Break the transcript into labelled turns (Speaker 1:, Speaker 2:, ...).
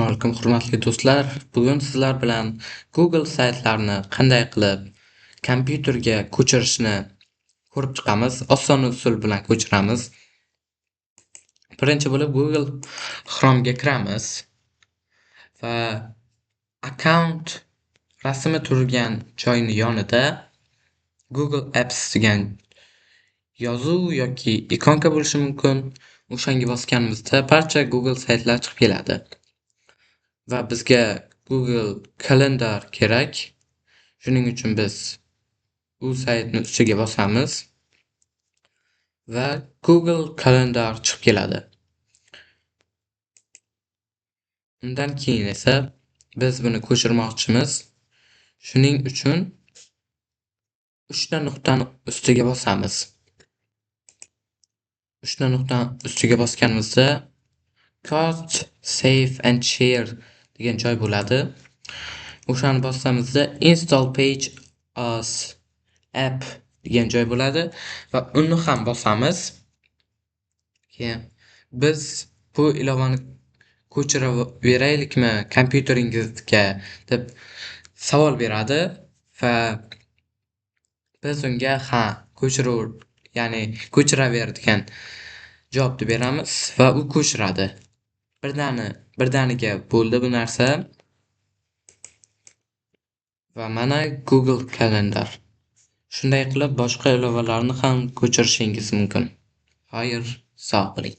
Speaker 1: Assalomu alaykum hurmatli do'stlar. Bugun sizlar bilan Google saytlarini qanday qilib kompyuterga ko'chirishni ko'rib chiqamiz. Oson usul bilan ko'chiramiz. Birinchi bo'lib Google Chrome'ga kiramiz va account rasmi turgan joyni yonida Google Apps degan yozuv yoki ikonka bo'lishi mumkin. O'shanga bosganimizda barcha Google saytlar chiqib keladi. Va bizga Google Calendar kerak. Shuning uchun biz u saytni ustiga bosamiz va Google Calendar chiqib keladi. Undan keyin esa biz buni ko'chirmoqchimiz. Shuning uchun 3 ta nuqtani ustiga bosamiz. 3 ta nuqtani ustiga bosganimizda Cart, Save and Share degan joy bo'ladi. O'shani bossamizda Install Page as App degan joy bo'ladi va uni ham bosamiz. Keyin biz bu ilovani ko'chiraveraylikmi kompyuteringizga deb savol beradi va biz unga ha, ya'ni ko'chiraver degan javobni beramiz va u ko'chiradi. Birdaniga bo'ldi bu narsa. Va mana Google Calendar. Shunday qilib boshqa ilovalarni ham ko'chirishingiz mumkin. Xayr, sog' bo'ling.